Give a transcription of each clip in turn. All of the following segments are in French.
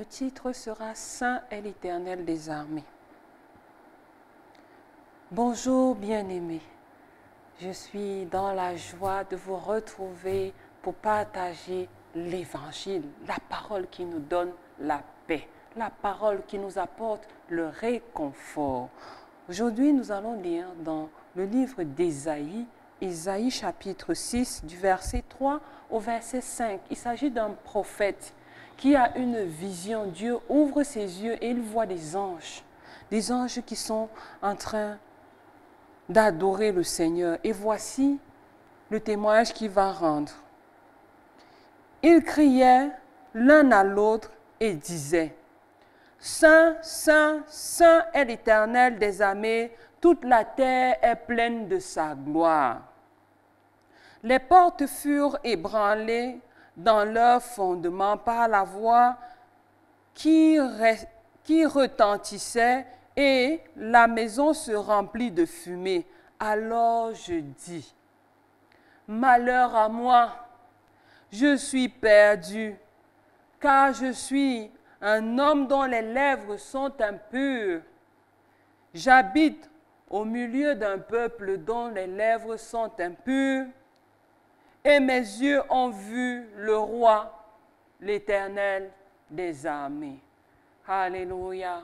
Le titre sera « Saint est l'Éternel des armées ». Bonjour bien-aimés, je suis dans la joie de vous retrouver pour partager l'Évangile, la parole qui nous donne la paix, la parole qui nous apporte le réconfort. Aujourd'hui, nous allons lire dans le livre d'Ésaïe, Ésaïe chapitre 6, du verset 3 au verset 5. Il s'agit d'un prophète qui a une vision. Dieu ouvre ses yeux et il voit des anges qui sont en train d'adorer le Seigneur. Et voici le témoignage qu'il va rendre. Ils criaient l'un à l'autre et disaient: Saint, Saint, Saint est l'Éternel des armées, toute la terre est pleine de sa gloire. Les portes furent ébranlées dans leur fondement par la voix qui retentissait et la maison se remplit de fumée. Alors je dis: malheur à moi, je suis perdu, car je suis un homme dont les lèvres sont impures. J'habite au milieu d'un peuple dont les lèvres sont impures, et mes yeux ont vu le roi, l'Éternel des armées. Alléluia.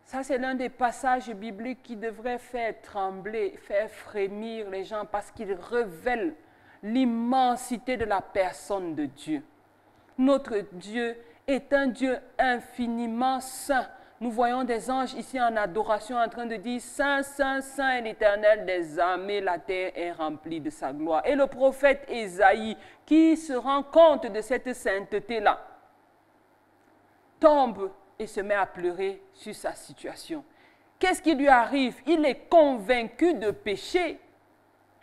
Ça, c'est l'un des passages bibliques qui devrait faire trembler, faire frémir les gens parce qu'il révèle l'immensité de la personne de Dieu. Notre Dieu est un Dieu infiniment saint. Nous voyons des anges ici en adoration en train de dire: Saint, Saint, Saint est l'Éternel des armées, la terre est remplie de sa gloire. Et le prophète Ésaïe, qui se rend compte de cette sainteté-là, tombe et se met à pleurer sur sa situation. Qu'est-ce qui lui arrive? Il est convaincu de péché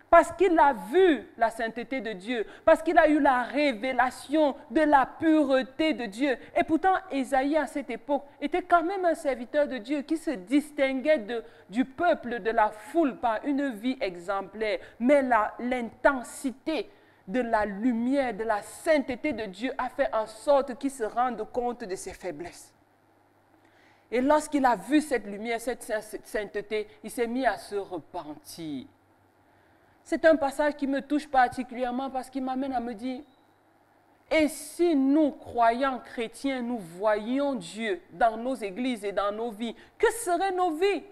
parce qu'il a vu la sainteté de Dieu, parce qu'il a eu la révélation de la pureté de Dieu. Et pourtant, Ésaïe, à cette époque, était quand même un serviteur de Dieu qui se distinguait du peuple, de la foule, par une vie exemplaire. Mais l'intensité de la lumière, de la sainteté de Dieu a fait en sorte qu'il se rende compte de ses faiblesses. Et lorsqu'il a vu cette lumière, cette sainteté, il s'est mis à se repentir. C'est un passage qui me touche particulièrement parce qu'il m'amène à me dire: et si nous, croyants chrétiens, nous voyions Dieu dans nos églises et dans nos vies, que seraient nos vies?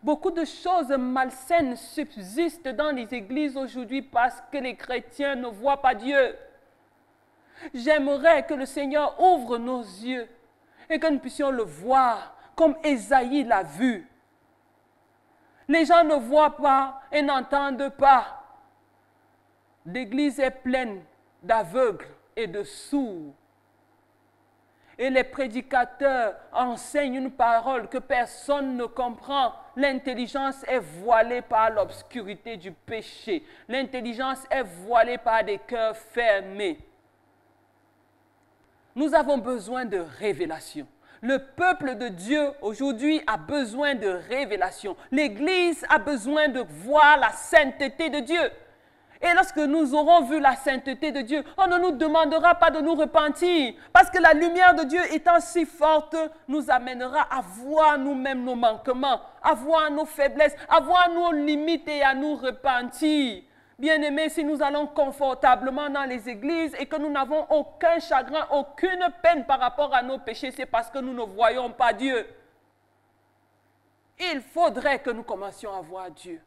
Beaucoup de choses malsaines subsistent dans les églises aujourd'hui parce que les chrétiens ne voient pas Dieu. J'aimerais que le Seigneur ouvre nos yeux et que nous puissions le voir comme Ésaïe l'a vu. Les gens ne voient pas et n'entendent pas. L'église est pleine d'aveugles et de sourds. Et les prédicateurs enseignent une parole que personne ne comprend. L'intelligence est voilée par l'obscurité du péché. L'intelligence est voilée par des cœurs fermés. Nous avons besoin de révélation. Le peuple de Dieu aujourd'hui a besoin de révélation. L'Église a besoin de voir la sainteté de Dieu. Et lorsque nous aurons vu la sainteté de Dieu, on ne nous demandera pas de nous repentir. Parce que la lumière de Dieu étant si forte, nous amènera à voir nous-mêmes nos manquements, à voir nos faiblesses, à voir nos limites et à nous repentir. Bien-aimés, si nous allons confortablement dans les églises et que nous n'avons aucun chagrin, aucune peine par rapport à nos péchés, c'est parce que nous ne voyons pas Dieu. Il faudrait que nous commencions à voir Dieu.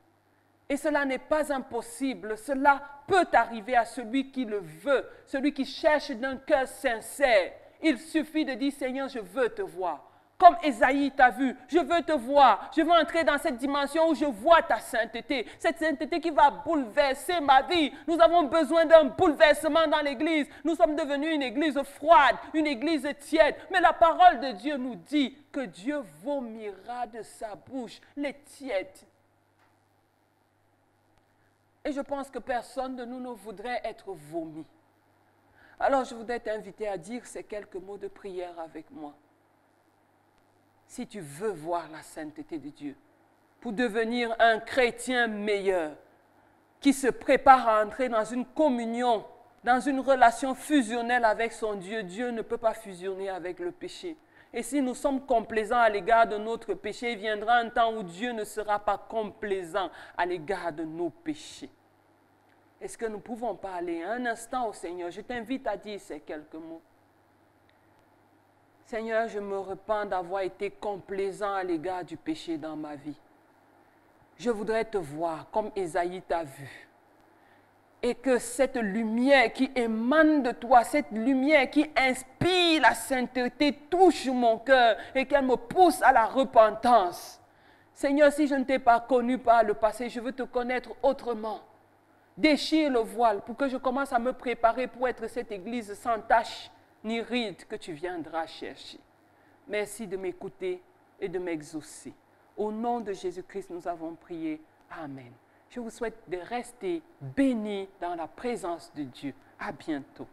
Et cela n'est pas impossible. Cela peut arriver à celui qui le veut, celui qui cherche d'un cœur sincère. Il suffit de dire: Seigneur, je veux te voir. Comme Ésaïe t'a vu, je veux te voir. Je veux entrer dans cette dimension où je vois ta sainteté. Cette sainteté qui va bouleverser ma vie. Nous avons besoin d'un bouleversement dans l'église. Nous sommes devenus une église froide, une église tiède. Mais la parole de Dieu nous dit que Dieu vomira de sa bouche les tièdes. Et je pense que personne de nous ne voudrait être vomi. Alors je voudrais t'inviter à dire ces quelques mots de prière avec moi. Si tu veux voir la sainteté de Dieu, pour devenir un chrétien meilleur, qui se prépare à entrer dans une communion dans une relation fusionnelle avec son Dieu, Dieu ne peut pas fusionner avec le péché. Et si nous sommes complaisants à l'égard de notre péché, il viendra un temps où Dieu ne sera pas complaisant à l'égard de nos péchés. Est-ce que nous ne pouvons parler un instant au Seigneur? Je t'invite à dire ces quelques mots. Seigneur, je me repens d'avoir été complaisant à l'égard du péché dans ma vie. Je voudrais te voir comme Ésaïe t'a vu. Et que cette lumière qui émane de toi, cette lumière qui inspire la sainteté, touche mon cœur et qu'elle me pousse à la repentance. Seigneur, si je ne t'ai pas connu par le passé, je veux te connaître autrement. Déchire le voile pour que je commence à me préparer pour être cette église sans tache ni ride que tu viendras chercher. Merci de m'écouter et de m'exaucer. Au nom de Jésus-Christ, nous avons prié. Amen. Je vous souhaite de rester bénis dans la présence de Dieu. À bientôt.